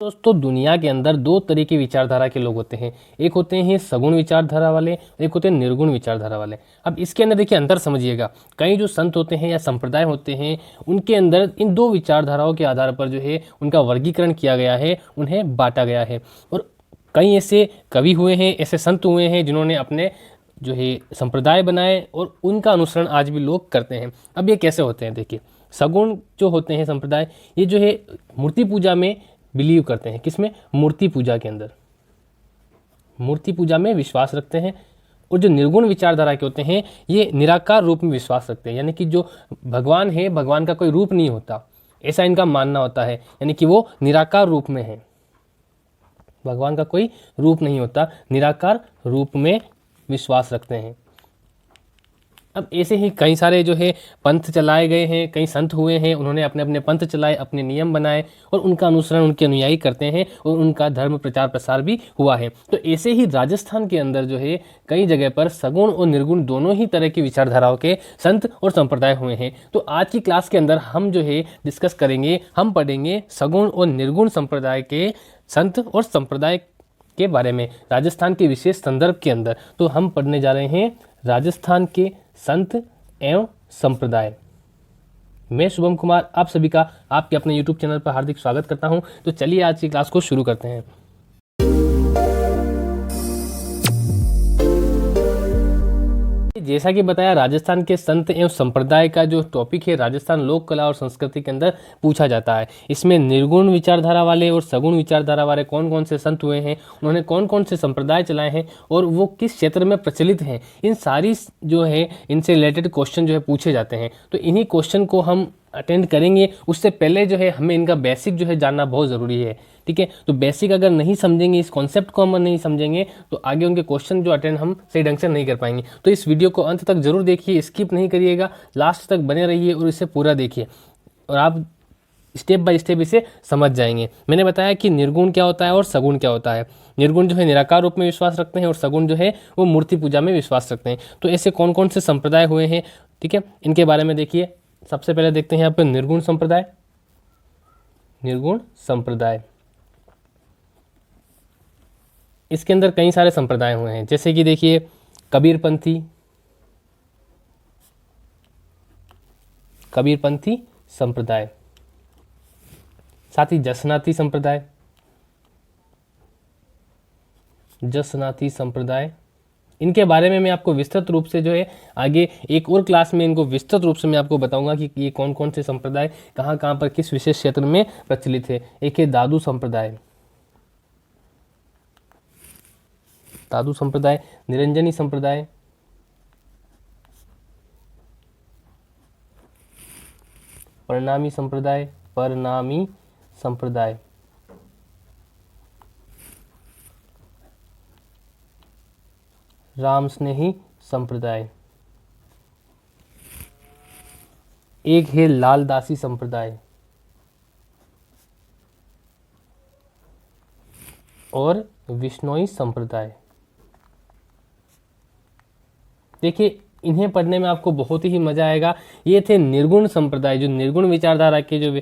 दोस्तों दुनिया के अंदर दो तरह की विचारधारा के लोग होते हैं। एक होते हैं सगुण विचारधारा वाले, एक होते हैं निर्गुण विचारधारा वाले। अब इसके अंदर देखिए अंतर समझिएगा। कई जो संत होते हैं या संप्रदाय होते हैं उनके अंदर इन दो विचारधाराओं के आधार पर जो है उनका वर्गीकरण किया गया है, उन्हें बांटा गया है। और कई ऐसे कवि हुए हैं, ऐसे संत हुए हैं जिन्होंने अपने जो है संप्रदाय बनाए और उनका अनुसरण आज भी लोग करते हैं। अब ये कैसे होते हैं देखिए, सगुण जो होते हैं संप्रदाय, ये जो है मूर्ति पूजा में बिलीव करते हैं। किसमें? मूर्ति पूजा के अंदर, मूर्ति पूजा में विश्वास रखते हैं। और जो निर्गुण विचारधारा के होते हैं ये निराकार रूप में विश्वास रखते हैं, यानी कि जो भगवान है, भगवान का कोई रूप नहीं होता, ऐसा इनका मानना होता है। यानी कि वो निराकार रूप में है, भगवान का कोई रूप नहीं होता, निराकार रूप में विश्वास रखते हैं। अब ऐसे ही कई सारे जो है पंथ चलाए गए हैं, कई संत हुए हैं, उन्होंने अपने अपने पंथ चलाए, अपने नियम बनाए और उनका अनुसरण उनके अनुयायी करते हैं और उनका धर्म प्रचार प्रसार भी हुआ है। तो ऐसे ही राजस्थान के अंदर जो है कई जगह पर सगुण और निर्गुण दोनों ही तरह की विचारधाराओं के संत और संप्रदाय हुए हैं। तो आज की क्लास के अंदर हम जो है डिस्कस करेंगे, हम पढ़ेंगे सगुण और निर्गुण संप्रदाय के संत और संप्रदाय के बारे में राजस्थान के विशेष संदर्भ के अंदर। तो हम पढ़ने जा रहे हैं राजस्थान के संत एवं संप्रदाय। मैं शुभम कुमार आप सभी का आपके अपने YouTube चैनल पर हार्दिक स्वागत करता हूं। तो चलिए आज की क्लास को शुरू करते हैं। जैसा कि बताया, राजस्थान के संत एवं संप्रदाय का जो टॉपिक है राजस्थान लोक कला और संस्कृति के अंदर पूछा जाता है। इसमें निर्गुण विचारधारा वाले और सगुण विचारधारा वाले कौन कौन से संत हुए हैं, उन्होंने कौन कौन से संप्रदाय चलाए हैं और वो किस क्षेत्र में प्रचलित हैं, इन सारी जो है इनसे रिलेटेड क्वेश्चन जो है पूछे जाते हैं। तो इन्हीं क्वेश्चन को हम अटेंड करेंगे। उससे पहले जो है हमें इनका बेसिक जो है जानना बहुत ज़रूरी है। ठीक है, तो बेसिक अगर नहीं समझेंगे, इस कॉन्सेप्ट को हम नहीं समझेंगे तो आगे उनके क्वेश्चन जो अटेंड हम सही ढंग से नहीं कर पाएंगे। तो इस वीडियो को अंत तक जरूर देखिए, स्किप नहीं करिएगा, लास्ट तक बने रहिए और इसे पूरा देखिए और आप स्टेप बाय स्टेप इसे समझ जाएंगे। मैंने बताया कि निर्गुण क्या होता है और सगुण क्या होता है। निर्गुण जो है निराकार रूप में विश्वास रखते हैं और सगुण जो है वो मूर्ति पूजा में विश्वास रखते हैं। तो ऐसे कौन कौन से संप्रदाय हुए हैं, ठीक है, इनके बारे में देखिए। सबसे पहले देखते हैं यहाँ पर निर्गुण संप्रदाय। निर्गुण संप्रदाय, इसके अंदर कई सारे संप्रदाय हुए हैं, जैसे कि देखिए कबीरपंथी, कबीरपंथी संप्रदाय, साथ ही जसनाती संप्रदाय, जसनाती संप्रदाय। इनके बारे में मैं आपको विस्तृत रूप से जो है आगे एक और क्लास में इनको विस्तृत रूप से मैं आपको बताऊंगा कि ये कौन कौन से संप्रदाय कहाँ कहाँ पर किस विशेष क्षेत्र में प्रचलित है। एक है दादू संप्रदाय, दादू संप्रदाय, निरंजनी संप्रदाय, परनामी संप्रदाय, परनामी संप्रदाय, राम स्नेही संप्रदाय, एक है लालदासी संप्रदाय और विश्नोई संप्रदाय। देखिए इन्हें पढ़ने में आपको बहुत ही मजा आएगा। ये थे निर्गुण संप्रदाय, जो निर्गुण विचारधारा के जो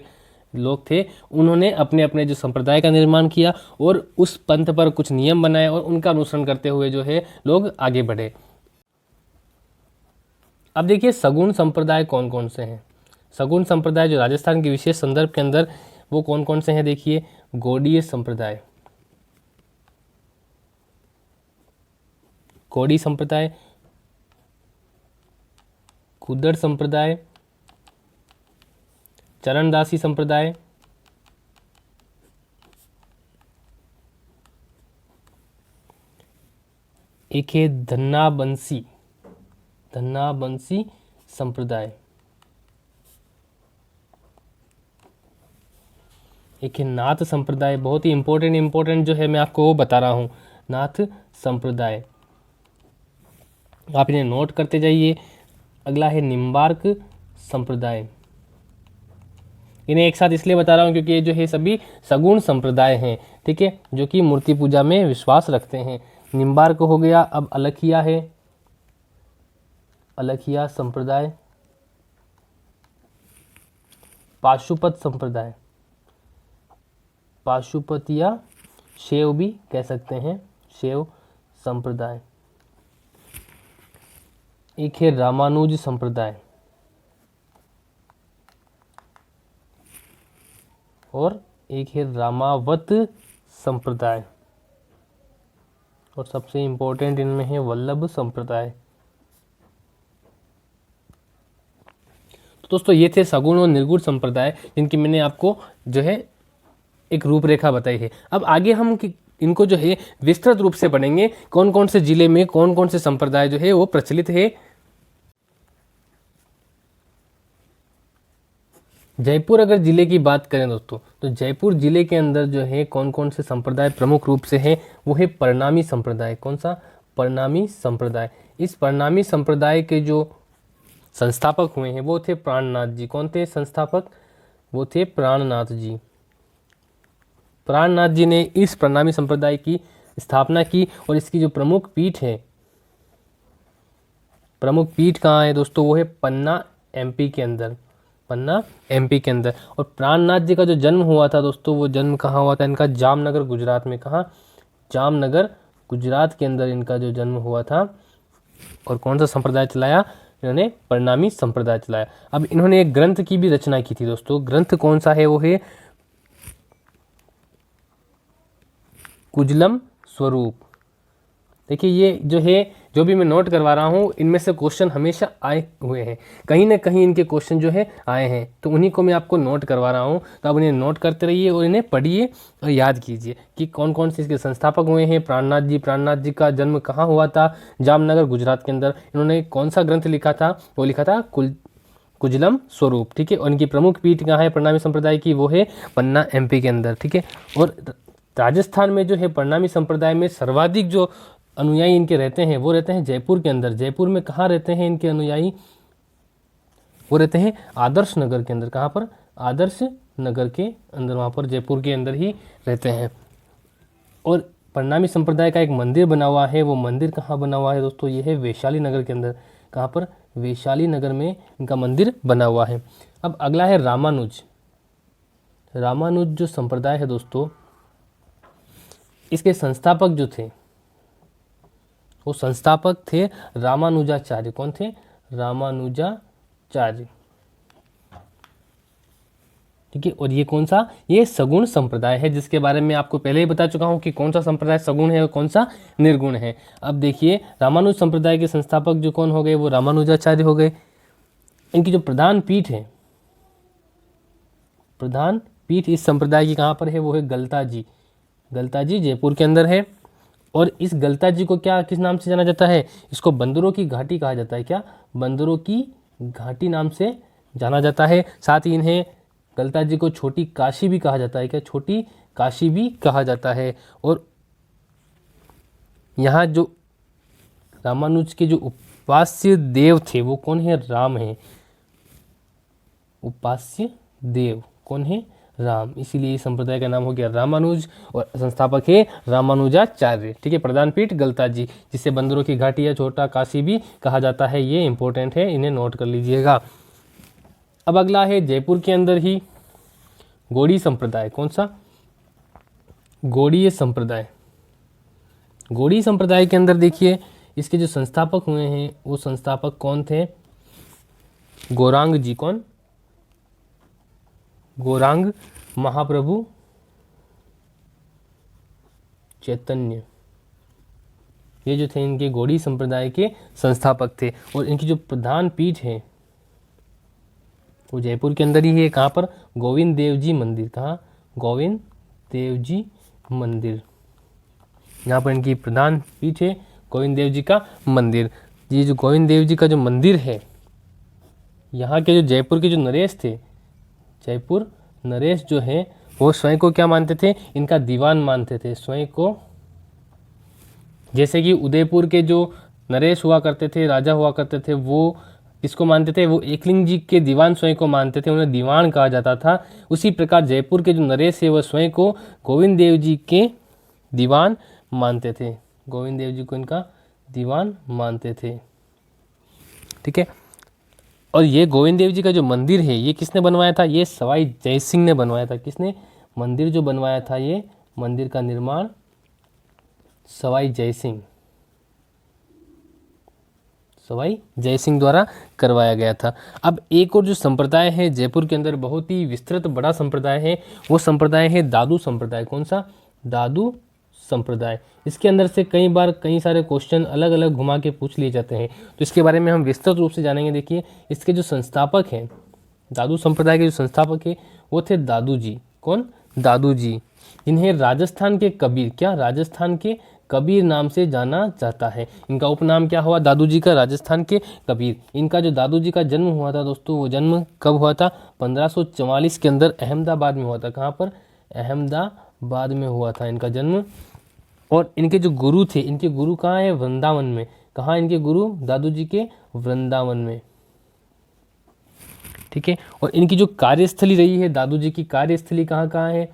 लोग थे, उन्होंने अपने अपने जो संप्रदाय का निर्माण किया और उस पंथ पर कुछ नियम बनाए और उनका अनुसरण करते हुए जो है लोग आगे बढ़े। अब देखिए सगुण संप्रदाय कौन कौन से हैं। सगुण संप्रदाय जो राजस्थान के विशेष संदर्भ के अंदर वो कौन कौन से हैं देखिए। गौड़ीय संप्रदाय, गौड़ी संप्रदाय, खुद्दड़ संप्रदाय, चरणदासी संप्रदाय, एक है धन्नाबंसी, धन्नाबंसी संप्रदाय, एक है नाथ संप्रदाय। बहुत ही इंपॉर्टेंट जो है मैं आपको वो बता रहा हूँ, नाथ संप्रदाय, आप इन्हें नोट करते जाइए। अगला है निम्बार्क संप्रदाय। इन्हें एक साथ इसलिए बता रहा हूँ क्योंकि ये जो है सभी सगुण संप्रदाय हैं, ठीक है, जो कि मूर्ति पूजा में विश्वास रखते हैं। निम्बार्क हो गया। अब अलखिया है, अलखिया संप्रदाय, पाशुपत संप्रदाय, पाशुपत या शैव भी कह सकते हैं, शैव संप्रदाय। एक है रामानुज संप्रदाय और एक है रामावत संप्रदाय और सबसे इंपॉर्टेंट इनमें है वल्लभ संप्रदाय। तो दोस्तों ये थे सगुण और निर्गुण संप्रदाय जिनकी मैंने आपको जो है एक रूपरेखा बताई है। अब आगे हम इनको जो है विस्तृत रूप से पढ़ेंगे, कौन कौन से जिले में कौन कौन से संप्रदाय जो है वो प्रचलित है। जयपुर अगर जिले की बात करें दोस्तों, तो जयपुर जिले के अंदर जो है कौन कौन से संप्रदाय प्रमुख रूप से है, वो है परनामी संप्रदाय। कौन सा? परनामी संप्रदाय। इस परनामी संप्रदाय के जो संस्थापक हुए हैं वो थे प्राणनाथ जी। कौन थे संस्थापक? वो थे प्राणनाथ जी। प्राणनाथ जी ने इस परनामी संप्रदाय की स्थापना की और इसकी जो प्रमुख पीठ है, प्रमुख पीठ कहाँ है दोस्तों? वो है पन्ना एमपी के अंदर, पन्ना एमपी के अंदर। और प्राणनाथ जी का जो जन्म हुआ था दोस्तों, वो जन्म कहाँ हुआ था इनका? जामनगर गुजरात में। कहाँ? जामनगर गुजरात के अंदर इनका जो जन्म हुआ था। और कौन सा संप्रदाय चलाया इन्होंने? परनामी संप्रदाय चलाया। अब इन्होंने एक ग्रंथ की भी रचना की थी दोस्तों। ग्रंथ कौन सा है? वो है कुजलम स्वरूप। देखिए ये जो है, जो भी मैं नोट करवा रहा हूँ, इनमें से क्वेश्चन हमेशा आए हुए हैं, कहीं ना कहीं इनके क्वेश्चन जो है आए हैं, तो उन्हीं को मैं आपको नोट करवा रहा हूँ। तो आप इन्हें नोट करते रहिए और इन्हें पढ़िए और याद कीजिए कि कौन कौन से इसके संस्थापक हुए हैं। प्राणनाथ जी का जन्म कहाँ हुआ था? जामनगर गुजरात के अंदर। इन्होंने कौन सा ग्रंथ लिखा था? वो लिखा था कुजलम स्वरूप। ठीक है। और इनकी प्रमुख पीठ कहाँ है परनामी संप्रदाय की? वो है पन्ना एमपी के अंदर। ठीक है। और राजस्थान में जो है परनामी संप्रदाय में सर्वाधिक जो अनुयायी इनके रहते हैं वो रहते हैं जयपुर के अंदर। जयपुर में कहाँ रहते हैं इनके अनुयायी? वो रहते हैं आदर्श नगर के अंदर। कहाँ पर? आदर्श नगर के अंदर, वहाँ पर जयपुर के अंदर ही रहते हैं। और परनामी संप्रदाय का एक मंदिर बना हुआ है। वो मंदिर कहाँ बना हुआ है दोस्तों? ये है वैशाली नगर के अंदर। कहाँ पर? वैशाली नगर में इनका मंदिर बना हुआ है। अब अगला है रामानुज। रामानुज जो संप्रदाय है दोस्तों, इसके संस्थापक जो थे वो संस्थापक थे रामानुजाचार्य। कौन थे? रामानुजाचार्य। ठीक है। और ये कौन सा? ये सगुण संप्रदाय है, जिसके बारे में आपको पहले ही बता चुका हूं कि कौन सा संप्रदाय सगुण है और कौन सा निर्गुण है। अब देखिए रामानुज संप्रदाय के संस्थापक जो कौन हो गए? वो रामानुजाचार्य हो गए। इनकी जो प्रधान पीठ है, प्रधान पीठ इस संप्रदाय की कहाँ पर है? वो है गलता जी। गलता जी जयपुर के अंदर है। और इस गलता जी को क्या किस नाम से जाना जाता है? इसको बंदरों की घाटी कहा जाता है। क्या? बंदरों की घाटी नाम से जाना जाता है। साथ ही इन्हें गलता जी को छोटी काशी भी कहा जाता है। क्या? छोटी काशी भी कहा जाता है। और यहाँ जो रामानुज के जो उपास्य देव थे वो कौन है? राम है। उपास्य देव कौन है? राम। इसीलिए इस संप्रदाय का नाम हो गया रामानुज और संस्थापक है रामानुजाचार्य। ठीक है। प्रधान पीठ गलता जी, जिसे बंदरों की घाटी या छोटा काशी भी कहा जाता है। ये इंपॉर्टेंट है, इन्हें नोट कर लीजिएगा। अब अगला है जयपुर के अंदर ही गौड़ी संप्रदाय। कौन सा? गौड़ीय संप्रदाय। गौड़ी संप्रदाय के अंदर देखिए इसके जो संस्थापक हुए हैं वो संस्थापक कौन थे? गौरांग जी। कौन? गौरांग महाप्रभु चैतन्य। ये जो थे इनके गौड़ी संप्रदाय के संस्थापक थे। और इनकी जो प्रधान पीठ है वो जयपुर के अंदर ही है। कहाँ पर? गोविंद देव जी मंदिर। कहाँ? गोविंद देव जी मंदिर। यहाँ पर इनकी प्रधान पीठ है गोविंद देव जी का मंदिर। ये जो गोविंद देव जी का जो मंदिर है, यहाँ के जो जयपुर के जो नरेश थे, जयपुर नरेश जो है वो स्वयं को क्या मानते थे? इनका दीवान मानते थे स्वयं को। जैसे कि उदयपुर के जो नरेश हुआ करते थे, राजा हुआ करते थे, वो किसको मानते थे? वो एकलिंग जी के दीवान स्वयं को मानते थे, उन्हें दीवान कहा जाता था। उसी प्रकार जयपुर के जो नरेश है वह स्वयं को गोविंद देव जी के दीवान मानते थे। गोविंद देव जी को इनका दीवान मानते थे। ठीक है। और ये गोविंद देव जी का जो मंदिर है ये किसने बनवाया था? ये सवाई जय सिंह ने बनवाया था। किसने मंदिर जो बनवाया था, ये मंदिर का निर्माण सवाई जय सिंह द्वारा करवाया गया था। अब एक और जो संप्रदाय है जयपुर के अंदर, बहुत ही विस्तृत बड़ा संप्रदाय है, वो संप्रदाय है दादू संप्रदाय। कौन सा? दादू संप्रदाय। इसके अंदर से कई बार कई सारे क्वेश्चन अलग अलग घुमा के पूछ लिए जाते हैं, तो इसके बारे में हम विस्तृत रूप से जानेंगे। देखिए, इसके जो संस्थापक हैं, दादू संप्रदाय के जो संस्थापक है वो थे दादू जी। कौन? दादू जी, जिन्हें राजस्थान के कबीर, क्या? राजस्थान के कबीर नाम से जाना जाता है। इनका उपनाम क्या हुआ दादू जी का? राजस्थान के कबीर। इनका जो दादू जी का जन्म हुआ था दोस्तों, वो जन्म कब हुआ था? 1544 के अंदर अहमदाबाद में हुआ था। कहाँ पर? अहमदाबाद में हुआ था इनका जन्म। और इनके जो गुरु थे, इनके गुरु कहाँ है? वृंदावन में। कहाँ इनके गुरु? दादू जी के वृंदावन में। ठीक है। और इनकी जो कार्यस्थली रही है, दादू जी की कार्यस्थली कहाँ कहाँ है?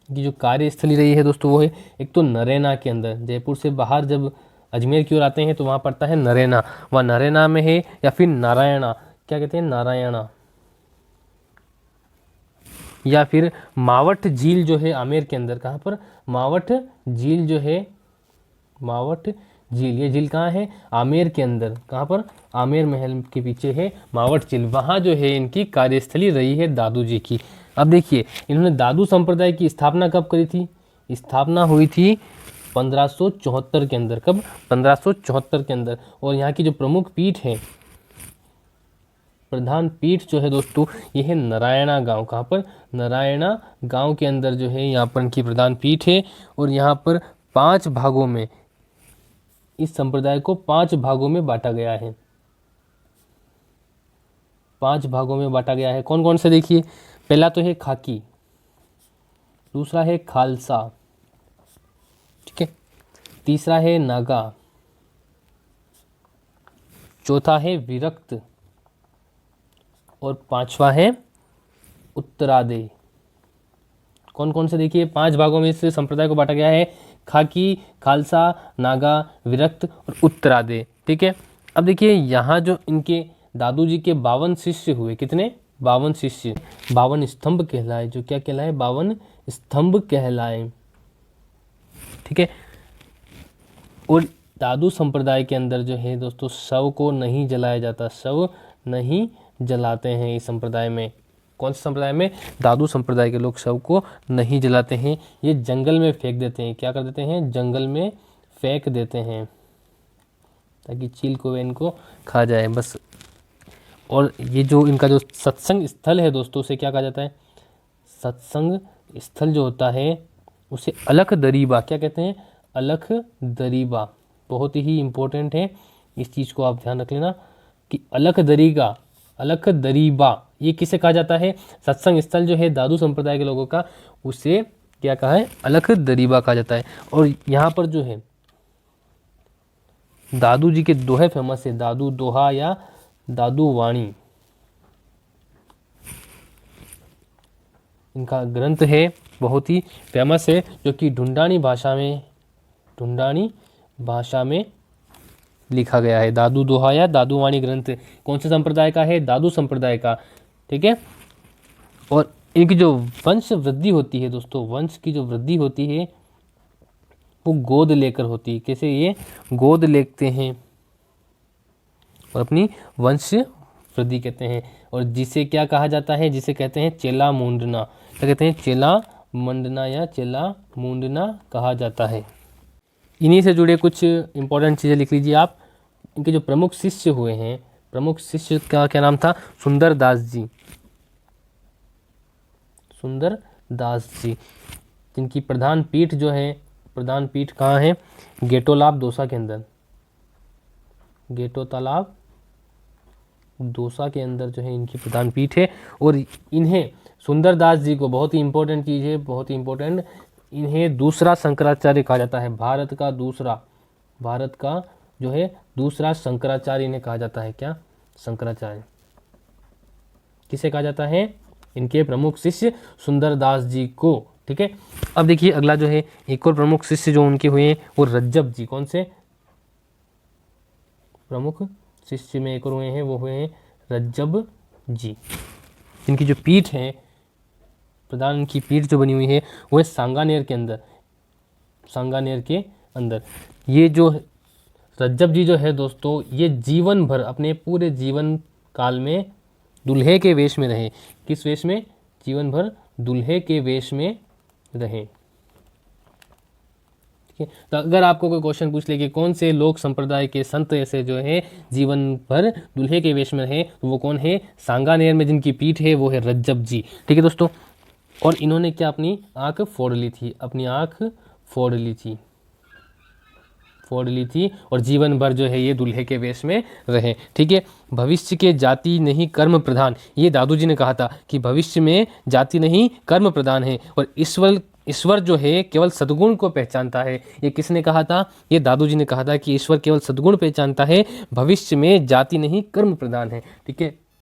की जो कार्यस्थली रही है दोस्तों, वो है एक तो नरैना के अंदर। जयपुर से बाहर जब अजमेर की ओर आते हैं तो वहाँ पड़ता है नरैना, वहाँ नरैना में है। या फिर नारायणा, क्या कहते हैं? नारायणा। या फिर मावट झील जो है आमेर के अंदर। कहाँ पर? मावट झील जो है, मावट झील, ये झील कहाँ है? आमेर के अंदर। कहाँ पर? आमेर महल के पीछे है मावट झील, वहाँ जो है इनकी कार्यस्थली रही है दादू जी की। अब देखिए, इन्होंने दादू संप्रदाय की स्थापना कब करी थी? स्थापना हुई थी 1574 के अंदर। कब? 1574 के अंदर। और यहाँ की जो प्रमुख पीठ है, प्रधान पीठ जो है दोस्तों, ये है नारायणा गांव। कहाँ पर? नारायणा गांव के अंदर जो है यहाँ पर इनकी प्रधान पीठ है। और यहाँ पर 5 भागों में, इस संप्रदाय को 5 भागों में बांटा गया है। 5 भागों में बांटा गया है। कौन कौन से? देखिए, पहला तो है खाकी, दूसरा है खालसा, ठीक है, तीसरा है नागा, चौथा है विरक्त, और 5वां है उत्तरादे। कौन कौन से? देखिए, 5 भागों में इस संप्रदाय को बांटा गया है। खाकी, खालसा, नागा, विरक्त और उत्तरादे। ठीक है। अब देखिए, यहाँ जो इनके दादू जी के 52 शिष्य हुए, कितने? 52 शिष्य, 52 स्तंभ कहलाए। जो क्या कहलाए? 52 स्तंभ कहलाए। ठीक है। और दादू संप्रदाय के अंदर जो है दोस्तों, शव को नहीं जलाया जाता, शव नहीं जलाते हैं इस संप्रदाय में। कौन से संप्रदाय में? दादू संप्रदाय के लोग शव को नहीं जलाते हैं, ये जंगल में फेंक देते हैं। क्या कर देते हैं? जंगल में फेंक देते हैं, ताकि चील को इनको खा जाए बस। और ये जो इनका जो सत्संग स्थल है दोस्तों, उसे क्या कहा जाता है? सत्संग स्थल जो होता है उसे अलख दरीबा, क्या कहते हैं? अलख दरीबा। बहुत ही इंपॉर्टेंट है, इस चीज़ को आप ध्यान रख लेना कि अलख दरीगा, अलख दरीबा, ये किसे कहा जाता है? सत्संग स्थल जो है दादू संप्रदाय के लोगों का, उसे क्या कहा है? अलख दरीबा कहा जाता है। और यहाँ पर जो है दादू जी के दोहे फेमस है, दादू दोहा या दादू वाणी, इनका ग्रंथ है, बहुत ही फेमस है, जो कि ढूंढानी भाषा में लिखा गया है। दादू दोहा या दादू वाणी ग्रंथ कौन से संप्रदाय का है? दादू संप्रदाय का। ठीक है। और इनकी जो वंश वृद्धि होती है दोस्तों, वंश की जो वृद्धि होती है वो गोद लेकर होती है। कैसे? ये गोद लेते हैं और अपनी वंश वृद्धि कहते हैं। और जिसे क्या कहा जाता है? जिसे कहते हैं चेला मुंडना। क्या कहते हैं? चेला मंडना या चेला मुंडना कहा जाता है। इन्हीं से जुड़े कुछ इंपॉर्टेंट चीज़ें लिख लीजिए आप। इनके जो प्रमुख शिष्य हुए हैं, प्रमुख शिष्य का क्या नाम था? सुंदर दास जी, सुंदर दास जी। जिनकी प्रधान पीठ जो है, प्रधान पीठ कहाँ है? गेटोलाब दोसा के अंदर, गेटो तालाब दोसा के अंदर जो है इनकी प्रधान पीठ है। और इन्हें सुंदर दास जी को, बहुत ही इंपॉर्टेंट चीज़ है, बहुत ही इंपॉर्टेंट, इन्हें दूसरा शंकराचार्य कहा जाता है। भारत का जो है दूसरा शंकराचार्य इन्हें कहा जाता है। क्या? शंकराचार्य। किसे कहा जाता है? इनके प्रमुख शिष्य सुंदर दास जी को। ठीक है। अब देखिए, अगला जो है एक और प्रमुख शिष्य जो उनके हुए हैं वो रज्जब जी। कौन से प्रमुख शिष्य में एक और हुए हैं? वो हुए हैं रज्जब जी। इनकी जो पीठ है प्रधान इनकी पीठ जो बनी हुई है वो है सांगानेर के अंदर, सांगानेर के अंदर। ये जो रज्जब जी जो है दोस्तों, ये जीवन भर अपने पूरे जीवन काल में दूल्हे के वेश में रहे। किस वेश में? जीवन भर दूल्हे के वेश में रहे। ठीक है, तो अगर आपको कोई क्वेश्चन पूछ ले कि कौन से लोक संप्रदाय के संत ऐसे जो है जीवन भर दूल्हे के वेश में रहे, तो वो कौन है? सांगानेर में जिनकी पीठ है वो है रज्जब जी। ठीक है दोस्तों, और इन्होंने क्या अपनी आंख फोड़ ली थी, अपनी आंख फोड़ ली थी, फोड़ ली थी, और जीवन भर जो है ये दूल्हे के वेश में रहे। ठीक है, भविष्य के जाति नहीं कर्म प्रधान, ये दादू जी ने कहा था कि भविष्य में जाति नहीं कर्म प्रधान है, और ईश्वर जो है केवल सद्गुण को पहचानता है। ये किसने कहा था? ये दादू जी ने कहा था कि ईश्वर केवल सद्गुण पहचानता है, भविष्य में जाति नहीं कर्म प्रधान है। ठीक है,